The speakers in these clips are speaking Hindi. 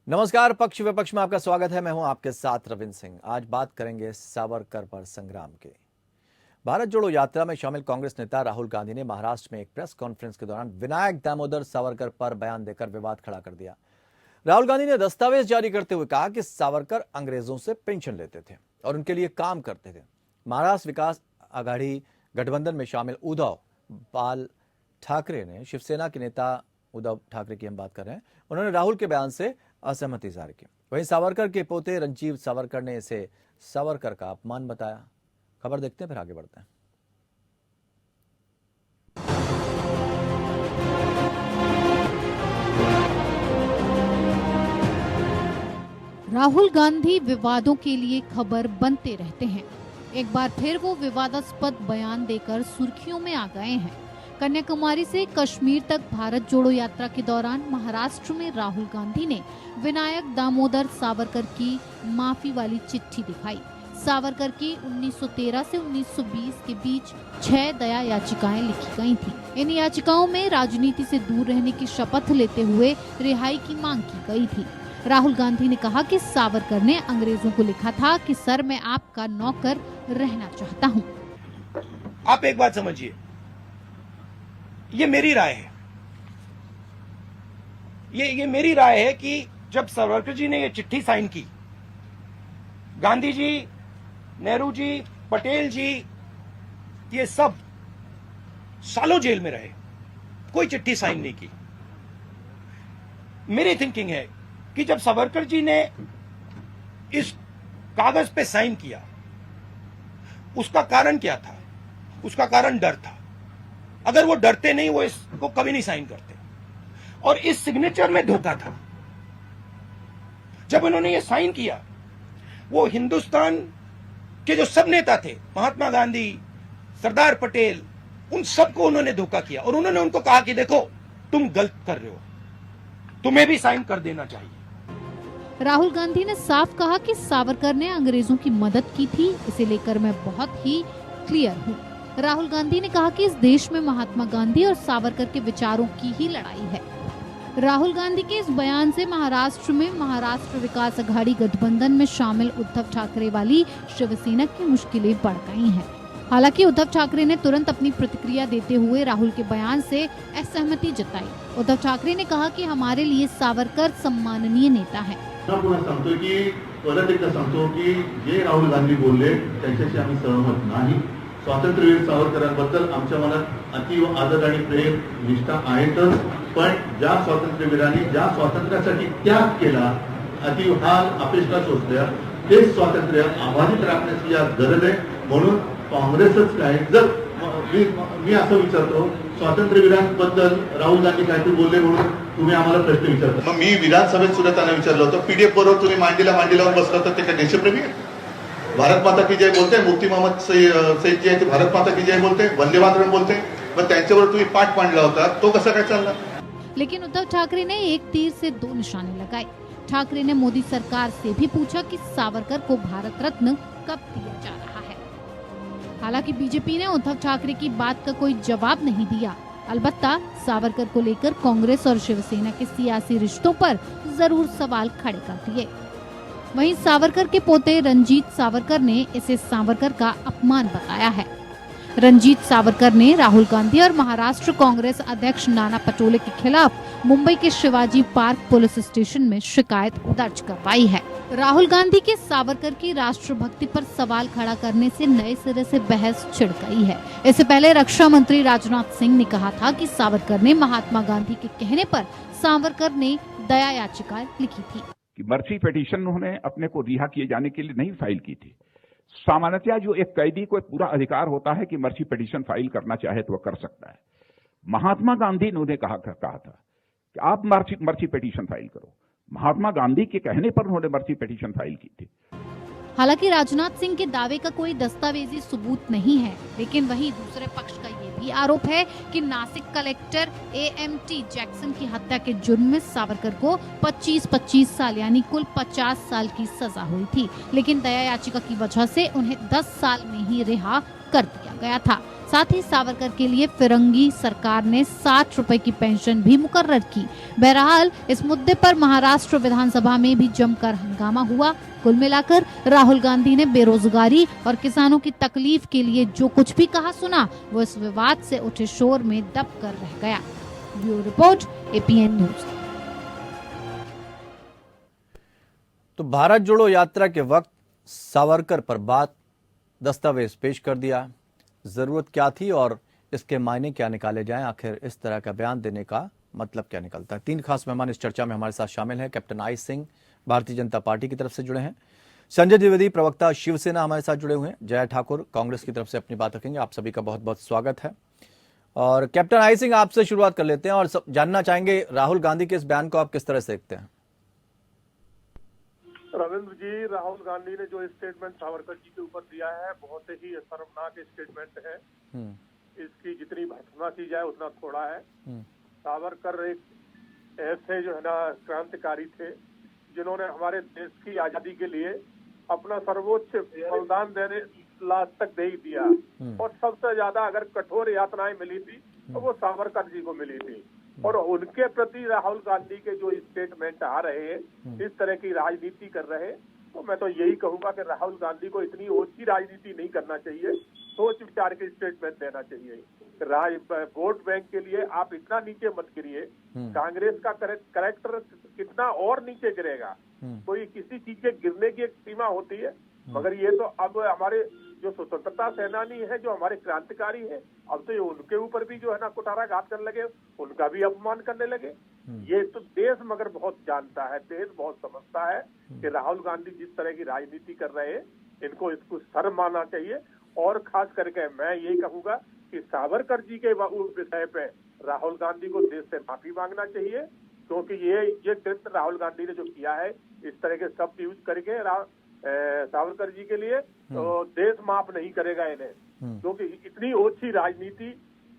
नमस्कार। पक्ष विपक्ष में आपका स्वागत है। मैं हूं आपके साथ रविंद्र सिंह। आज बात करेंगे सावरकर पर संग्राम की। भारत जोड़ो यात्रा में शामिल कांग्रेस नेता राहुल गांधी ने महाराष्ट्र में एक प्रेस कॉन्फ्रेंस के दौरान विनायक दामोदर सावरकर पर बयान देकर विवाद खड़ा कर दिया। राहुल गांधी ने दस्तावेज जारी करते हुए कहा कि सावरकर अंग्रेजों से पेंशन लेते थे और उनके लिए काम करते थे। महाराष्ट्र विकास आघाड़ी गठबंधन में शामिल उद्धव बाल ठाकरे ने शिवसेना के नेता उद्धव ठाकरे की हम बात कर रहे हैं, उन्होंने राहुल के बयान से असहमति जाहिर की। वहीं सावरकर के पोते रंजीव सावरकर ने इसे सावरकर का अपमान बताया। खबर देखते हैं, फिर आगे बढ़ते हैं। राहुल गांधी विवादों के लिए खबर बनते रहते हैं। एक बार फिर वो विवादास्पद बयान देकर सुर्खियों में आ गए हैं। कन्याकुमारी से कश्मीर तक भारत जोड़ो यात्रा के दौरान महाराष्ट्र में राहुल गांधी ने विनायक दामोदर सावरकर की माफी वाली चिट्ठी दिखाई। सावरकर की 1913 से 1920 के बीच 6 दया याचिकाएं लिखी गई थी। इन याचिकाओं में राजनीति से दूर रहने की शपथ लेते हुए रिहाई की मांग की गई थी। राहुल गांधी ने कहा कि सावरकर ने अंग्रेजों को लिखा था कि सर मैं आपका नौकर रहना चाहता हूं। आप एक बात समझिए, ये मेरी राय है। ये मेरी राय है कि जब सावरकर जी ने ये चिट्ठी साइन की, गांधी जी, नेहरू जी, पटेल जी, ये सब सालों जेल में रहे, कोई चिट्ठी साइन नहीं की। मेरी थिंकिंग है कि जब सावरकर जी ने इस कागज पे साइन किया, उसका कारण क्या था? उसका कारण डर था। अगर वो डरते नहीं, वो इसको कभी नहीं साइन करते। और इस सिग्नेचर में धोखा था। जब उन्होंने ये साइन किया, वो हिंदुस्तान के जो सब नेता थे, महात्मा गांधी, सरदार पटेल, उन सबको उन्होंने धोखा किया और उन्होंने उनको कहा कि देखो तुम गलत कर रहे हो, तुम्हें भी साइन कर देना चाहिए। राहुल गांधी ने साफ कहा कि सावरकर ने अंग्रेजों की मदद की थी, इसे लेकर मैं बहुत ही क्लियर हूँ। राहुल गांधी ने कहा कि इस देश में महात्मा गांधी और सावरकर के विचारों की ही लड़ाई है। राहुल गांधी के इस बयान से महाराष्ट्र में महाराष्ट्र विकास आघाड़ी गठबंधन में शामिल उद्धव ठाकरे वाली शिवसेना की मुश्किलें बढ़ गई हैं। हालांकि उद्धव ठाकरे ने तुरंत अपनी प्रतिक्रिया देते हुए राहुल के बयान से असहमति जताई। उद्धव ठाकरे ने कहा कि हमारे लिए सावरकर सम्माननीय नेता है। पुन्हा सांगतो की परत एकदा सांगतो की जे राहुल गांधी बोलले त्यांच्याशी आम्ही सहमत नाही। स्वातंत्र्यवीर सावरकरांबद्दल आमच्या मनात अतीव आदर आणि प्रेम निष्ठा आहेतच, पण ज्या स्वातंत्र्यवीरांनी ज्या स्वातंत्र्यासाठी त्याग केला, अतीव हाल अपेक्षा सोसल्या, ते स्वातंत्र्य अबाधित राखण्याची आज गरज आहे। म्हणून काँग्रेसच काय, जर मी असं विचारतो, स्वातंत्र्यवीरांबद्दल राहुल गांधी काहीतरी बोलले म्हणून तुम्ही आम्हाला प्रश्न विचारता। मग मी विधानसभेत सुद्धा त्यांना विचारलं होतं, पीडीएफ बरोबर तुम्ही मांडीलावर बसला तर ते काय देशप्रेमी आहे? भारत माता की जय बोलते, मुफ्ती मोहम्मद सईद जी आहे ते भारत माता की जय बोलते, वंदे मातरम बोलते, पण त्यांच्यावर तुम्ही पाठ मांडला होता, तो कसा काय चालला? लेकिन उद्धव ठाकरे ने एक तीर से 2 निशाने लगाए। ठाकरे ने मोदी सरकार से भी पूछा कि सावरकर को भारत रत्न कब दिया जा रहा है। हालांकि बीजेपी ने उद्धव ठाकरे की बात का कोई जवाब नहीं दिया। अलबत्ता सावरकर को लेकर कांग्रेस और शिवसेना के सियासी रिश्तों पर जरूर सवाल खड़े कर दिए। वहीं सावरकर के पोते रंजीत सावरकर ने इसे सावरकर का अपमान बताया है। रंजीत सावरकर ने राहुल गांधी और महाराष्ट्र कांग्रेस अध्यक्ष नाना पटोले के खिलाफ मुंबई के शिवाजी पार्क पुलिस स्टेशन में शिकायत दर्ज करवाई है। राहुल गांधी के सावरकर की राष्ट्रभक्ति पर सवाल खड़ा करने से नए सिरे से बहस छिड़ गई है। इससे पहले रक्षा मंत्री राजनाथ सिंह ने कहा था कि सावरकर ने महात्मा गांधी के कहने पर सावरकर ने दया याचिका लिखी थी कि मर्सी पिटीशन उन्होंने अपने को रिहा किए जाने के लिए नहीं फाइल की थी। सामान्यतः जो एक कैदी को पूरा अधिकार होता है कि मर्सी पिटीशन फाइल करना चाहे तो वह कर सकता है। महात्मा गांधी ने उन्हें कहा था कि आप मर्सी पिटीशन फाइल करो। महात्मा गांधी के कहने पर उन्होंने मर्सी पिटीशन फाइल की थी। हालांकि राजनाथ सिंह के दावे का कोई दस्तावेजी सबूत नहीं है, लेकिन वहीं दूसरे पक्ष का ये भी आरोप है कि नासिक कलेक्टर एएमटी जैक्सन की हत्या के जुर्म में सावरकर को 25-25 साल यानी कुल 50 साल की सजा हुई थी, लेकिन दया याचिका की वजह से उन्हें 10 साल में ही रिहा कर दिया गया था। साथ ही सावरकर के लिए फिरंगी सरकार ने 60 रुपए की पेंशन भी मुकर्रर की। बहरहाल इस मुद्दे पर महाराष्ट्र विधानसभा में भी जमकर हंगामा हुआ। कुल मिलाकर राहुल गांधी ने बेरोजगारी और किसानों की तकलीफ के लिए जो कुछ भी कहा सुना वो इस विवाद से उठे शोर में दब कर रह गया। Bureau report, APN news. तो भारत जोड़ो यात्रा के वक्त सावरकर पर बात दस्तावेज पेश कर दिया। जरूरत क्या थी और इसके मायने क्या निकाले जाएं, आखिर इस तरह का बयान देने का मतलब क्या निकलता है। 3 खास मेहमान इस चर्चा में हमारे साथ शामिल हैं। Captain I Singh Bharatiya Janata party की तरफ से जुड़े हैं, संजय द्विवेदी प्रवक्ता शिवसेना हमारे साथ जुड़े हुए हैं, जय ठाकुर कांग्रेस की तरफ से अपनी बात रखेंगे। आप सभी का बहुत बहुत स्वागत है। और कैप्टन आई सिंह, आपसे शुरुआत कर लेते हैं और जानना चाहेंगे राहुल गांधी के इस बयान को आप किस तरह से देखते हैं। रविंद्र जी, राहुल गांधी ने जो स्टेटमेंट सावरकर जी के ऊपर दिया है बहुत ही शर्मनाक स्टेटमेंट है। इसकी जितनी भर्त्सना की जाए उतना थोड़ा है। सावरकर एक ऐसे जो है ना क्रांतिकारी थे जिन्होंने हमारे देश की आजादी के लिए अपना सर्वोच्च बलिदान देने लास्ट तक दे ही दिया। और सबसे ज्यादा अगर कठोर यातनाएं मिली थी तो वो सावरकर जी को मिली थी। और उनके प्रति राहुल गांधी के जो स्टेटमेंट आ रहे हैं, इस तरह की राजनीति कर रहे हैं, तो मैं तो यही कहूंगा कि राहुल गांधी को इतनी ओछी राजनीति नहीं करना चाहिए, सोच विचार के स्टेटमेंट देना चाहिए। वोट बैंक के लिए आप इतना नीचे मत गिरिए। कांग्रेस का करेक्टर कितना और नीचे गिरेगा। कोई किसी चीज के गिरने की एक सीमा होती है, मगर ये तो अब हमारे जो स्वतंत्रता सेनानी है, जो हमारे क्रांतिकारी है, अब तो ये उनके ऊपर भी जो है ना कुठाराघात करने लगे, उनका भी अपमान करने लगे। ये तो देश मगर बहुत जानता है, देश बहुत समझता है कि राहुल गांधी जिस तरह की राजनीति कर रहे हैं, इनको इसको शर्म आना चाहिए। और खास करके मैं यही कहूंगा कि सावरकर जी के विषय पे राहुल गांधी को देश से माफी मांगना चाहिए, क्योंकि ये कृत्य राहुल गांधी ने जो किया है, इस तरह के शब्द यूज करके सावरकर जी के लिए, तो देश माफ नहीं करेगा इन्हें। क्योंकि इतनी ओछी राजनीति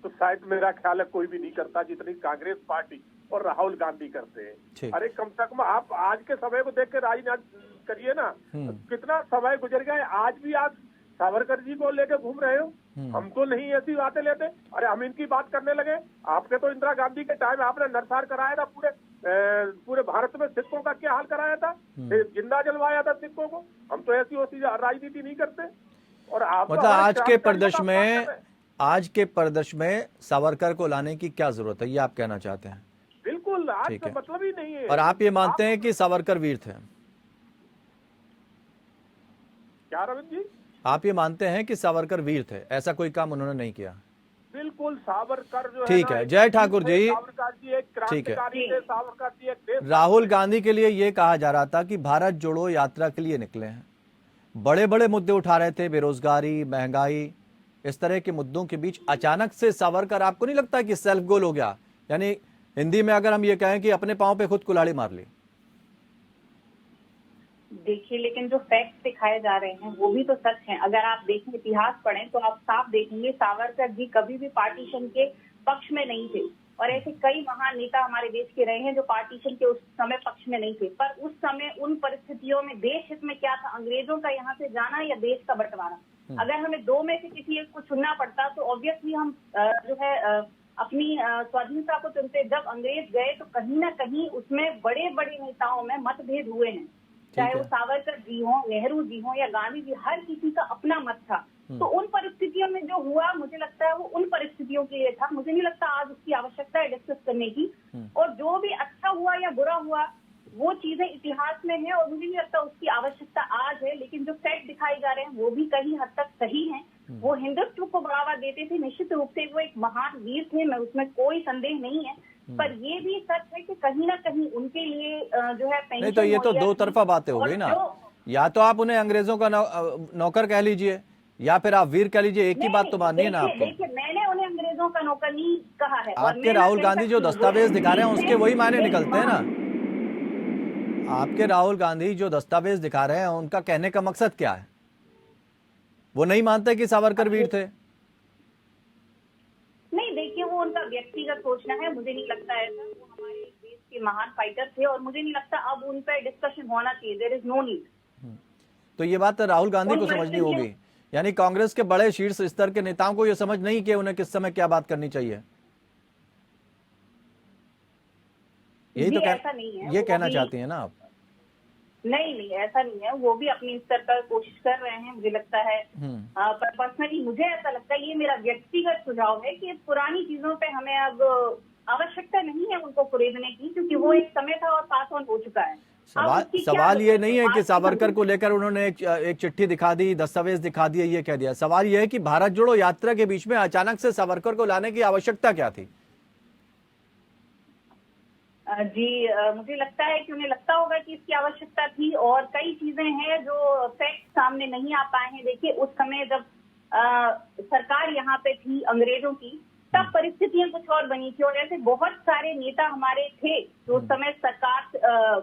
तो शायद मेरा ख्याल है कोई भी नहीं करता जितनी कांग्रेस पार्टी और राहुल गांधी करते हैं। अरे कम से कम आप आज के समय को देख के राजनीति करिए ना। कितना समय गुजर गया है, आज भी आप सावरकर जी को लेके घूम रहे हो। हम तो नहीं ऐसी बातें लेते। अरे हम इनकी बात करने लगे। आपने तो इंदिरा गांधी के टाइम आपने नरसार कराया था, पूरे भारत में सिक्कों का क्या हाल कराया था, जिंदा जलवाया था सिक्कों को। हम तो ऐसी होती राजनीति नहीं करते। और आप मतलब आज के परिदृश्य में सावरकर को लाने की क्या जरूरत है, ये आप कहना चाहते हैं? बिल्कुल, आज तो मतलब ही नहीं है। और आप ये मानते हैं कि सावरकर वीर थे? क्या रविंद्र जी, आप ये मानते हैं कि सावरकर वीर थे, ऐसा कोई काम उन्होंने नहीं किया? बिल्कुल, सावरकर जो ठीक है। जय ठाकुर जी, सावरकर जी एक क्रांतिकारी थे, सावरकर जी एक देश। राहुल गांधी के लिए ये कहा जा रहा था कि भारत जोड़ो यात्रा के लिए निकले हैं, बड़े बड़े मुद्दे उठा रहे थे, बेरोजगारी, महंगाई, इस तरह के मुद्दों के बीच अचानक से सावरकर, आपको नहीं लगता कि सेल्फ गोल हो गया? यानी हिंदी में अगर हम ये कहें कि अपने पांव पे खुद कुल्हाड़ी मार ली। देखिए, लेकिन जो फैक्ट दिखाए जा रहे हैं वो भी तो सच हैं। अगर आप देखें, इतिहास पढ़ें तो आप साफ देखेंगे सावरकर जी कभी भी पार्टीशन के पक्ष में नहीं थे। और ऐसे कई महान नेता हमारे देश के रहे हैं जो पार्टीशन के उस समय पक्ष में नहीं थे। पर उस समय उन परिस्थितियों में देश हित में क्या था, अंग्रेजों का यहाँ से जाना या देश का बंटवारा? अगर हमें दो में से किसी एक को चुनना पड़ता तो ऑब्वियसली हम जो है अपनी स्वाधीनता को चुनते। जब अंग्रेज गए तो कहीं ना कहीं उसमें बड़े बड़े नेताओं में मतभेद हुए हैं, चाहे वो सावरकर जी हो, नेहरू जी हो या गांधी जी, हर किसी का अपना मत था। तो उन परिस्थितियों में जो हुआ, मुझे लगता है वो उन परिस्थितियों के लिए था। मुझे नहीं लगता आज उसकी आवश्यकता है डिस्कस करने की। और जो भी अच्छा हुआ या बुरा हुआ वो चीजें इतिहास में है और मुझे नहीं लगता उसकी आवश्यकता आज है। लेकिन जो फैक्ट दिखाए जा रहे हैं वो भी कहीं हद तक सही हैं। वो हिंदुत्व को बढ़ावा देते थे, निश्चित रूप से वो एक महान वीर थे, मैं उसमें कोई संदेह नहीं है। पर ये भी सच है कि कहीं ना कहीं उनके लिए जो है नहीं, तो ये तो दो तरफा बातें हो गई ना। या तो आप उन्हें अंग्रेजों का नौकर कह लीजिए या फिर आप वीर कह लीजिए, एक ही बात तो मानिए ना आपको। देखिए, मैंने उन्हें अंग्रेजों का नौकर नहीं कहा है। आपके राहुल गांधी जो दस्तावेज दिखा रहे हैं उसके वही मायने निकलते हैं ना। आपके राहुल गांधी जो दस्तावेज दिखा रहे हैं उनका कहने का मकसद क्या है? वो नहीं मानते कि सावरकर वीर थे? नहीं, देखिए, वो उनका व्यक्तिगत सोचना है, मुझे नहीं लगता ऐसा। वो हमारे देश के महान फाइटर थे और मुझे नहीं लगता अब उन पर डिस्कशन होना चाहिए। There is no need. तो ये बात राहुल गांधी को समझनी होगी यानी कांग्रेस के बड़े शीर्ष स्तर के नेताओं को यह समझ नहीं कि उन्हें किस समय क्या बात करनी चाहिए। यही तो ऐसा नहीं है, ये वो कहना भी चाहती हैं ना आप? नहीं, ऐसा नहीं है। वो भी अपनी स्तर पर कोशिश कर रहे हैं, मुझे लगता है। पर पर्सनली मुझे ऐसा लगता है, ये मेरा व्यक्तिगत सुझाव है कि पुरानी चीजों पे हमें अब आवश्यकता नहीं है उनको कुरेदने की, क्योंकि वो एक समय था और पास ऑन हो चुका है। सवाल ये नहीं है कि सावरकर को लेकर उन्होंने एक चिट्ठी दिखा दी, दस्तावेज दिखा दिए, ये कह दिया। सवाल ये है कि भारत जोड़ो यात्रा के बीच में अचानक से सावरकर को लाने की आवश्यकता क्या थी? जी, मुझे लगता है कि उन्हें लगता होगा कि इसकी आवश्यकता थी, और कई चीजें हैं जो फैक्ट सामने नहीं आ पाए हैं। देखिए, उस समय जब सरकार यहाँ पे थी अंग्रेजों की, तब परिस्थितियां कुछ और बनी थी, और ऐसे बहुत सारे नेता हमारे थे जो उस समय सरकार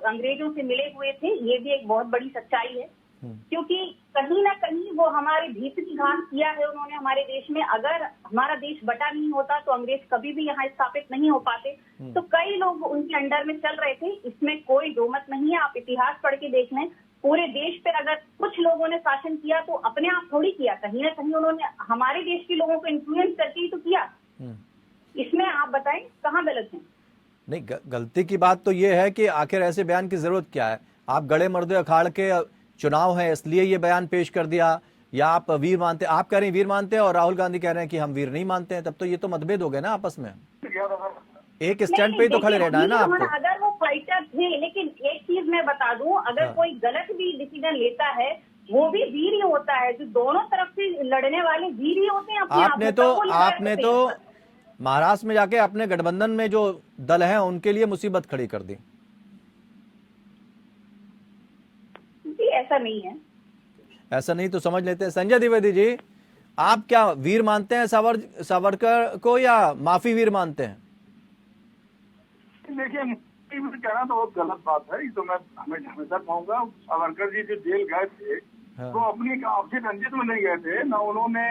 अंग्रेजों से मिले हुए थे। ये भी एक बहुत बड़ी सच्चाई है, क्योंकि कहीं ना कहीं वो हमारे भीतरी घास किया है उन्होंने हमारे देश में। अगर हमारा देश बटा नहीं होता तो अंग्रेज कभी भी यहाँ स्थापित नहीं हो पाते। तो कई लोग उनके अंडर में चल रहे थे, इसमें कोई दो मत नहीं है। आप इतिहास पढ़ के देख लें, पूरे देश पर अगर कुछ लोगों ने शासन किया तो अपने आप थोड़ी किया, कहीं ना कहीं उन्होंने हमारे देश के लोगों को इन्फ्लुएंस करके ही तो किया। इसमें आप बताएं कहाँ गलत है? नहीं, गलती की बात तो ये है कि आखिर ऐसे बयान की जरूरत क्या है? आप गड़े मर्दे अखाड़ के चुनाव है इसलिए ये बयान पेश कर दिया, या आप वीर मानते, आप कह रहे हैं वीर मानते हैं और राहुल गांधी कह रहे हैं कि हम वीर नहीं मानते हैं, तब तो ये तो मतभेद हो गए ना आपस में। एक स्टैंड पे ही तो खड़े रहना है ना आपको। अगर वो फाइटर थे, लेकिन एक चीज मैं बता दूं, अगर कोई गलत भी डिसीजन लेता है वो भी वीर ही होता है। जो दोनों तरफ से लड़ने वाले वीर ही होते हैं। आपने तो महाराष्ट्र में जाके अपने गठबंधन में जो दल है उनके लिए मुसीबत खड़ी कर दी। जी, ऐसा नहीं है। ऐसा नहीं तो समझ लेते हैं। संजय द्विवेदी जी, आप क्या वीर मानते हैं सावरकर को या माफी वीर मानते हैं? देखिए, कहना तो बहुत गलत बात है। तो मैं हमेशा कहूंगा, सावरकर जी जो जेल गए थे तो अपनी आपसी रंजिश में नहीं गए थे। ना उन्होंने,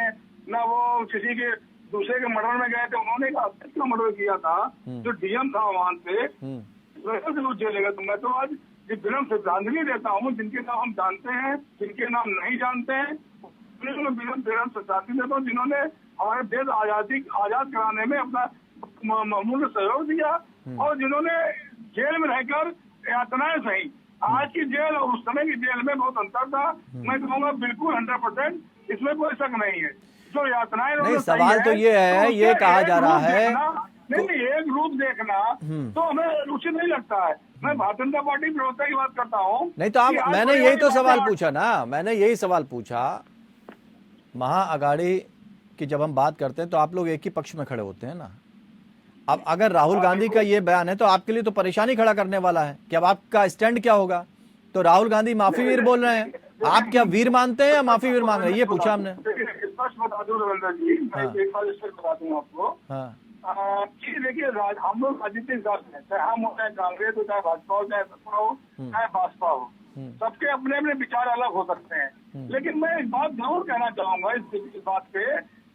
ना वो किसी के दूसरे के मर्डर में गए थे। उन्होंने का मर्डर किया था जो डीएम था वहां पे, वो जेल गए। तो मैं तो आज विनम्र श्रद्धांजलि देता हूँ, जिनके नाम हम जानते हैं, जिनके नाम नहीं जानते हैं, विनम्र श्रद्धांजलि देता हूँ, जिन्होंने हमारे देश आजाद कराने में अपना अमूल्य सहयोग दिया, और जिन्होंने जेल में रहकर यातनाएं सही। आज की जेल और उस समय की जेल में बहुत अंतर था। मैं कहूँगा बिल्कुल 100%, इसमें कोई शक नहीं है। जो यातनाएं नहीं, सवाल तो ये है, ये कहा जा रहा है, नहीं, एक रूप देखना तो हमें उचित नहीं लगता है। मैं भारतीय जनता पार्टी प्रवक्ता की बात करता हूँ। नहीं तो आप, मैंने यही तो सवाल पूछा ना, मैंने यही सवाल पूछा। महाअघाड़ी की जब हम बात करते हैं तो आप लोग एक ही पक्ष में खड़े होते हैं ना। अब अगर राहुल गांधी का ये बयान है तो आपके लिए तो परेशानी खड़ा करने वाला है कि अब आपका स्टैंड क्या होगा। तो राहुल गांधी माफी वीर बोल रहे हैं, आप क्या वीर मानते हैं या माफी वीर मांग रहे हैं, ये पूछा हमने। स्पष्ट बता दूं रविंद्र जी, मैं एक बार स्पष्ट बता दूं आपको कि देखिए, हम लोग राजनीतिक दल हैं, चाहे हम हो, चाहे कांग्रेस हो, चाहे भाजपा हो, चाहे सपा हो, चाहे भाजपा हो, सबके अपने अपने विचार अलग हो सकते हैं। लेकिन मैं एक बात जरूर कहना चाहूंगा इस बात पे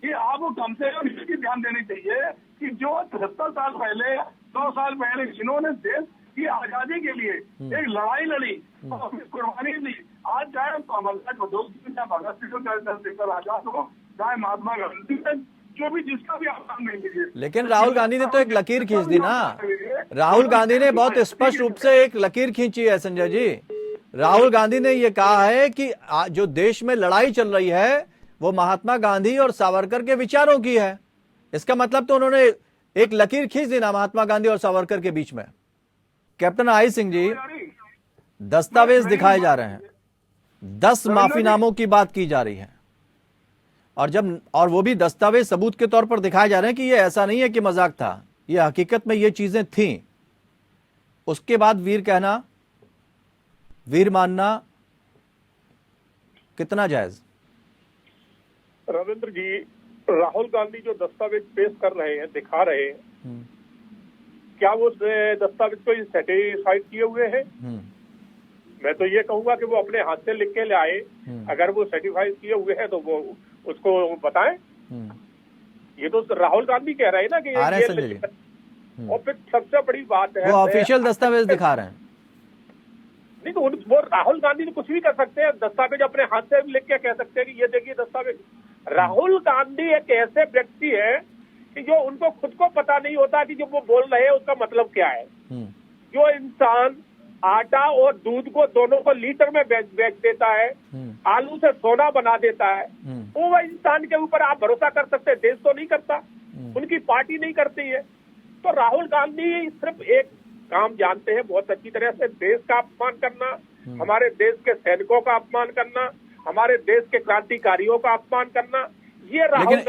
कि आपको कम से कम इसकी ध्यान देनी चाहिए कि जो 73 साल पहले, 100 साल पहले जिन्होंने देश की आजादी के लिए एक लड़ाई लड़ी और कुर्बानी दी, आज चाहे भगत सिंह, चाहे चंद्रशेखर आजाद हो, चाहे महात्मा गांधी, जो भी जिसका भी आप नाम नहीं लीजिए। लेकिन राहुल गांधी ने तो एक लकीर खींच दी ना। राहुल गांधी ने बहुत स्पष्ट रूप से एक लकीर खींची है संजय जी। राहुल गांधी ने ये कहा है कि जो देश में लड़ाई चल रही है वो महात्मा गांधी और सावरकर के विचारों की है। इसका मतलब तो उन्होंने एक लकीर खींच दी ना महात्मा गांधी और सावरकर के बीच में। कैप्टन आई सिंह जी, दस्तावेज दिखाए जा रहे हैं, 10 माफीनामों की बात की जा रही है, और वो भी दस्तावेज सबूत के तौर पर दिखाए जा रहे हैं कि ये ऐसा नहीं है कि मजाक था, ये हकीकत में ये चीजें थीं। उसके बाद वीर कहना, वीर मानना कितना जायज? रविंद्र जी, राहुल गांधी जो दस्तावेज पेश कर रहे हैं, दिखा रहे हैं, क्या वो दस्तावेज को सर्टिफाइड किए हुए हैं? मैं तो ये कहूंगा कि वो अपने हाथ से लिख के ले आए। अगर वो सर्टिफाइड किए हुए हैं तो वो उसको बताएं। ये तो राहुल गांधी कह रहे हैं ना कि और फिर सबसे बड़ी बात है, वो ऑफिशियल दस्तावेज दिखा रहे हैं। नहीं तो वो राहुल गांधी ने कुछ भी कर सकते हैं, दस्तावेज अपने हाथ से लिख के कह सकते हैं कि ये देखिए दस्तावेज। राहुल गांधी एक ऐसे व्यक्ति है कि जो उनको खुद को पता नहीं होता कि जो वो बोल रहे हैं उसका मतलब क्या है। जो इंसान आटा और दूध को दोनों को लीटर में बेच देता है, आलू से सोना बना देता है, वो इंसान के ऊपर आप भरोसा कर सकते हैं? देश तो नहीं करता, उनकी पार्टी नहीं करती है। तो राहुल गांधी सिर्फ एक काम जानते हैं बहुत अच्छी तरह से, देश का अपमान करना, हमारे देश के सैनिकों का अपमान करना, हमारे देश के क्रांतिकारियों का अपमान करना। ये राहुल लेकिन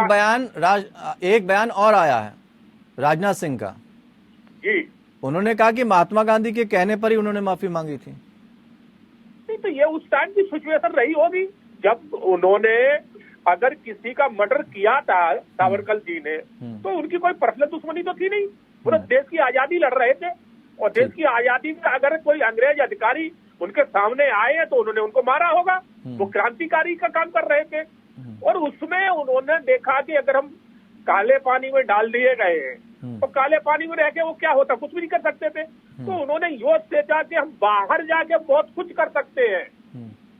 गांधी एक बयान और आया है राजनाथ सिंह का। जी, उन्होंने कहा कि महात्मा गांधी के कहने पर ही उन्होंने माफी मांगी थी। नहीं तो ये उस टाइम की सिचुएशन रही होगी जब उन्होंने अगर किसी का मर्डर किया था सावरकर जी ने, तो उनकी कोई पर्सनल दुश्मनी तो थी नहीं। पूरे देश की आजादी लड़ रहे थे और देश की आजादी में अगर कोई अंग्रेज अधिकारी उनके सामने आए तो उन्होंने उनको मारा होगा। वो क्रांतिकारी का काम कर रहे थे और उसमें उन्होंने देखा कि अगर हम काले पानी में डाल दिए गए हैं तो काले पानी में रह के वो क्या होता, कुछ भी नहीं कर सकते थे। तो उन्होंने ये सोचा कि हम बाहर जाके बहुत कुछ कर सकते हैं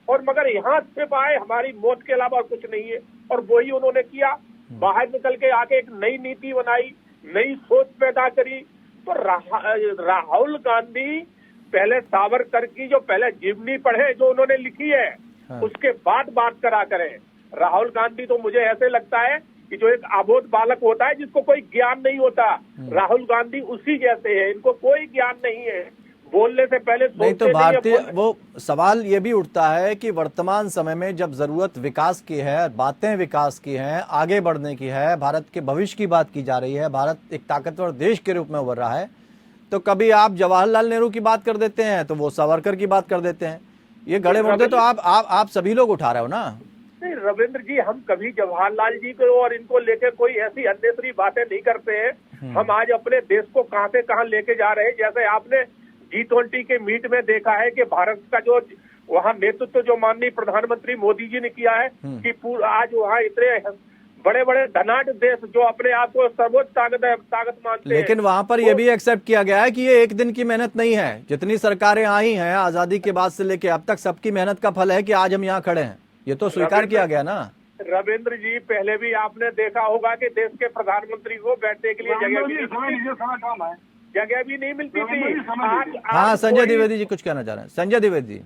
और मगर यहाँ सिर्फ आए हमारी मौत के अलावा कुछ नहीं है। और वही उन्होंने किया, बाहर निकल के आके एक नई नीति बनाई, नई सोच पैदा करी। तो राहुल गांधी पहले सावरकर की जो पहले जीवनी पढ़े जो उन्होंने लिखी है, उसके बाद बात करा करें। राहुल गांधी तो मुझे ऐसे लगता है कि जो एक अबोध बालक होता है जिसको कोई ज्ञान नहीं होता, राहुल गांधी उसी जैसे है, इनको कोई ज्ञान नहीं है, बोलने से पहले नहीं तो भारतीय वो सवाल ये भी उठता है कि वर्तमान समय में जब जरूरत विकास की है, बातें विकास की हैं, आगे बढ़ने की है, भारत के भविष्य की बात की जा रही है, भारत एक ताकतवर देश के रूप में उभर रहा है, तो कभी आप जवाहरलाल नेहरू की बात कर देते हैं तो वो सावरकर की बात कर देते हैं। ये गड़े मुद्दे तो आप सभी लोग उठा रहे हो ना। नहीं रविंद्र जी, हम कभी जवाहरलाल जी को और इनको लेकर कोई ऐसी अननेसरी बातें नहीं करते हैं। हम आज अपने देश को कहां से कहां लेके जा रहे हैं। जैसे आपने G20 के मीट में देखा है कि भारत का जो वहाँ नेतृत्व जो माननीय प्रधानमंत्री मोदी जी ने किया है कि आज वहाँ इतने बड़े बड़े धनाढ्य देश जो अपने आप को सर्वोच्च ताकत मानते हैं, लेकिन वहां पर यह भी एक्सेप्ट किया गया है कि ये एक दिन की मेहनत नहीं है। जितनी सरकारें आई हैं आजादी के बाद से लेके अब तक, सबकी मेहनत का फल है कि आज हम यहाँ खड़े हैं। ये तो स्वीकार किया गया ना। रविंद्र जी, पहले भी आपने देखा होगा कि देश के प्रधानमंत्री को बैठने के लिए जगह भी नहीं मिलती थी। हाँ, संजय द्विवेदी जी कुछ कहना चाह रहे हैं। संजय द्विवेदी जी,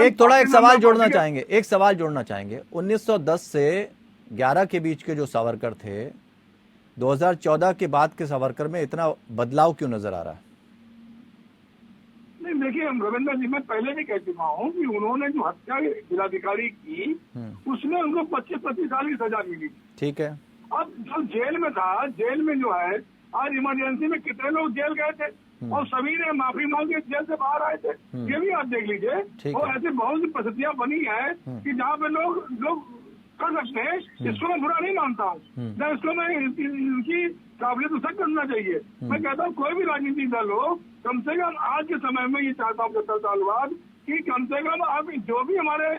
एक सवाल जोड़ना चाहेंगे, एक सवाल जोड़ना चाहेंगे। 1910 से 11 के बीच के जो सावरकर थे, 2014 के बाद के सावरकर में इतना बदलाव क्यों नजर आ रहा है? नहीं देखिए रविंद्र जी, मैं पहले भी कह चुका हूँ कि उन्होंने जो हत्या जिलाधिकारी की उसमें उनको 25 साल की सजा मिली। ठीक है। अब जो जेल में था, जेल में जो है आज इमरजेंसी में कितने लोग जेल गए थे और सभी ने माफी मांग के जेल से बाहर आए थे। ये भी आप देख लीजिए। और ऐसी बहुत सी परिस्थितियां बनी है कि जहाँ पे लोग कर सकते हैं। इसको मैं बुरा नहीं मानता हूँ, न इसको मैं इनकी काबिलियत उससे करना चाहिए। मैं कहता हूँ कोई भी राजनीतिक दल हो, कम से कम आज के समय में ये चाहता हूँ 70 साल बाद कि कम से कम आप जो भी हमारे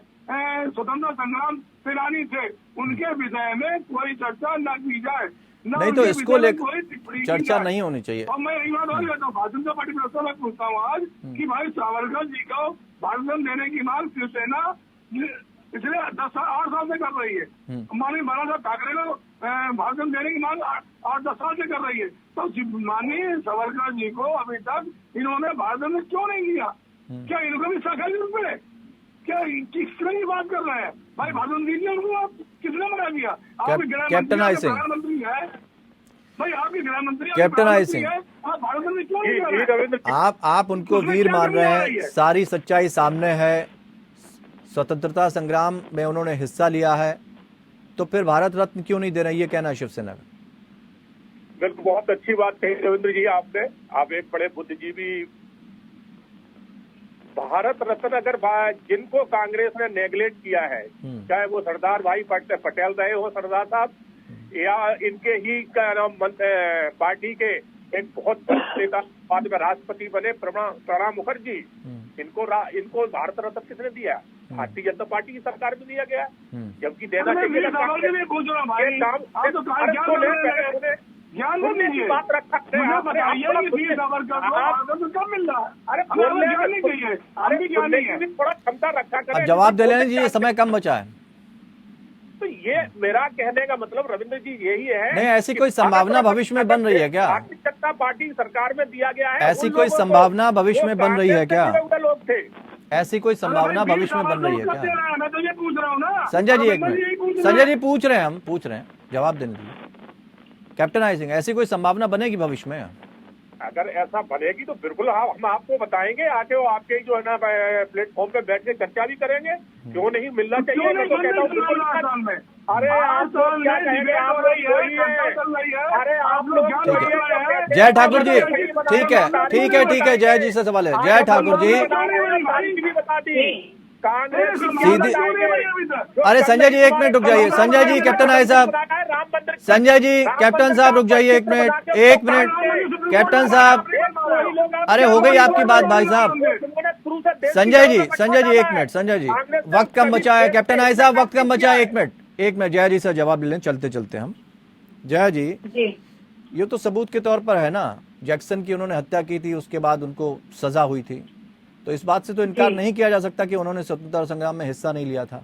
स्वतंत्रता संग्राम सेनानी थे उनके विषय में कोई चर्चा न की जाए, नहीं तो इसको लेकर चर्चा नहीं होनी चाहिए। और मैं यही बात और कहता हूँ, भारतीय जनता पार्टी प्रस्ताव मैं पूछता हूँ आज कि भाई सावरकर जी को भारत रत्न देने की मांग शिवसेना पिछले 8 साल से कर रही है। माननीय बाला साहब ठाकरे को भारत रत्न देने की मांग 8-10 साल से कर रही है। तो माननीय सावरकर जी को अभी तक इन्होंने भारत रत्न क्यों नहीं दिया? क्या इनको भी सरकारी रूप में क्या किसने की बात कर रहे हैं? भाई भारत रत्न दीजिए उनको। आप किसने मना दिया? कैप्टन आई सिंह, प्रधानमंत्री है भाई, आपके गृह मंत्री कैप्टन आई सिंह, आप भारत रत्न क्यों नहीं कर रहे हैं? आप उनको वीर मान रहे हैं, सारी सच्चाई सामने है, स्वतंत्रता संग्राम में उन्होंने हिस्सा लिया है, तो फिर भारत रत्न क्यों नहीं दे रहे? ये कहना है शिवसेना का। बिल्कुल, बहुत अच्छी बात कही रविंद्र जी आपने। आप एक बड़े बुद्धिजीवी। भारत रत्न अगर जिनको कांग्रेस ने नेगलेक्ट किया है, चाहे वो सरदार भाई पटेल रहे हो सरदार साहब, या इनके ही पार्टी के एक बहुत बड़े नेता बाद में राष्ट्रपति बने प्रणब मुखर्जी, इनको भारत रत्न किसने दिया? भारतीय जनता पार्टी की सरकार में दिया गया, जबकि देना चाहिए। ज्ञान नहीं बोलने की दीजिए, बात रखा मुझे बताइए कि वीर सावरकर को भारत रत्न कब मिल रहा है? अरे हमें बोलने ज्ञान नहीं चाहिए, हम भी ज्ञान नहीं है। थोड़ा क्षमता रखा करें। अब जवाब दे लेने जी, ये समय कम बचा है। तो ये मेरा कहने का मतलब रविंद्र जी यही है। नहीं, ऐसी कोई संभावना भविष्य में बन रही है क्या? भारतीय जनता पार्टी सरकार में दिया गया है। ऐसी उन कोई लोगों को संभावना भविष्य जो में बन रही है कांग्रेस से क्या? जुड़े हुए लोग थे। ऐसी कोई संभावना अरे भाई, भविष्य में बन रही है वीर सावरकर क्या? को कब से मैं तो ये पूछ रहा हूँ ना। संजय जी, एक मैं यही पूछ मिनट, रहा संजय हूँ। जी पूछ रहे हैं, हम पूछ रहे हैं, जवाब देने दीजिए। कैप्टन आई सिंह, ऐसी कोई संभावना बनेगी भविष्य में? अगर ऐसा बनेगी तो बिल्कुल हम आपको बताएंगे, आके वो आपके जो है ना प्लेटफॉर्म पे बैठ के चर्चा भी करेंगे। क्यों नहीं मिलना चाहिए? क्यों मैं नहीं तो बनने कहता हूँ चुनाव बिल्कुल। राजस्थान में? अरे आप तो लोग क्या नहीं, कहेंगे? डिबेट आप हो लोग रही है, बोलिए। चर्चा चल रही है। अरे आप लोग लोग ज्ञान ठीक बोलिए। बता रहे हैं। जय ठाकुर जी, ठीक है, ठीक है, ठीक है, जय जी से सवाल है। जय ठाकुर जी, भी बता दी कांग्रेस सीधी- जो अरे संजय जी, एक मिनट रुक जाइए। संजय जी, कैप्टन आई साहब, राम मंदिर, संजय जी, कैप्टन साहब रुक जाइए एक मिनट, एक मिनट। कैप्टन साहब, अरे हो गई आपकी बात भाई साहब। संजय जी, संजय जी, एक मिनट, संजय जी, वक्त कम बचा है। कैप्टन आई साहब, वक्त कम बचा है, एक मिनट, एक मिनट। जय जी से जवाब ले लें, चलते चलते हम। जय जी, जी ये तो सबूत के तौर पर है ना, जैक्सन की उन्होंने हत्या की थी, उसके बाद उनको सजा हुई थी, तो इस बात से तो इनकार नहीं किया जा सकता कि उन्होंने स्वतंत्रता संग्राम में हिस्सा नहीं लिया था।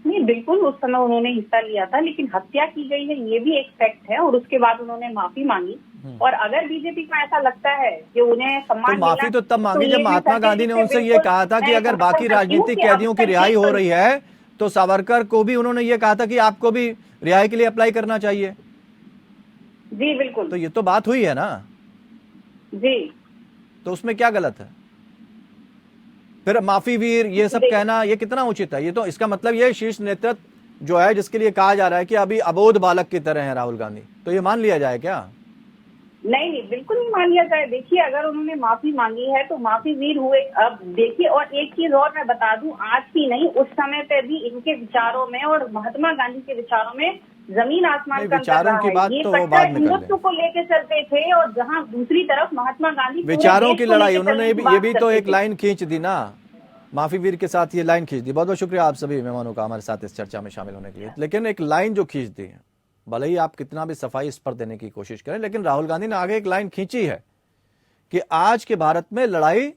नहीं, बिल्कुल उस समय उन्होंने हिस्सा लिया था, लेकिन हत्या की गई है ये भी एक फैक्ट है, और उसके बाद उन्होंने माफी मांगी। और अगर बीजेपी को ऐसा लगता है कि उन्हें सम्मान तो माफी मिला, तो तब मांगी ये जब भी महात्मा सत्य गांधी ने है। उनसे ये बिल्कुल, कहा था कि मैं अगर समझ बाकी सकती हूँ राजनीतिक कि अब कैदियों की तक रिहाई ये हो रही है, तो सावरकर को भी उन्होंने ये कहा था कि आपको भी रिहाई के लिए अप्लाई करना चाहिए। जी बिल्कुल, तो ये तो बात हुई है ना, जी तो उसमें क्या गलत है? फिर माफी वीर ये सब कहना, ये कितना उचित है? ये तो इसका मतलब ये शीर्ष नेतृत्व जो है, जिसके लिए कहा जा रहा है कि अभी अबोध बालक की तरह है राहुल गांधी, तो ये मान लिया जाए क्या? नहीं नहीं, बिल्कुल नहीं मान लिया जाए। देखिए, अगर उन्होंने माफी मांगी है तो माफी वीर हुए। अब देखिए, और एक चीज और मैं बता दूं, आज की नहीं, उस समय पे भी इनके विचारों में और महात्मा गांधी के विचारों में जमीन आसमान नहीं, का विचारों अंतर की रहा बात है। ये तो वो कट्टर बाद में कर हिंदुत्व लें। को लेके चलते थे, और जहां दूसरी तरफ महात्मा गांधी पूरे विचारों देश की को लड़ाई, लेके उन्होंने चलने की ये बात भी तो करते एक थे। लाइन खींच दी ना, माफी वीर के साथ ये लाइन खींच दी। बहुत बहुत शुक्रिया आप सभी मेहमानों का हमारे साथ इस चर्चा में शामिल होने के लिए। लेकिन एक लाइन जो खींच दी है, भले ही आप कितना भी सफाई इस पर देने की कोशिश करें, लेकिन राहुल गांधी ने आगे एक लाइन खींची है कि आज के भारत में लड़ाई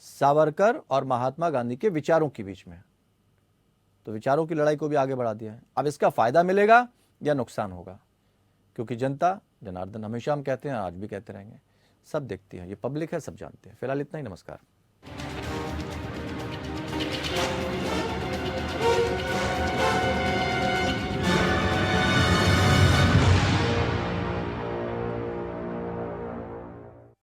सावरकर और महात्मा गांधी के विचारों के बीच में। तो विचारों की लड़ाई को भी आगे बढ़ा दिया है। अब इसका फायदा मिलेगा या नुकसान होगा, क्योंकि जनता जनार्दन, हमेशा हम कहते हैं, आज भी कहते रहेंगे, सब देखती है, ये पब्लिक है, सब जानते हैं। फिलहाल इतना ही, नमस्कार।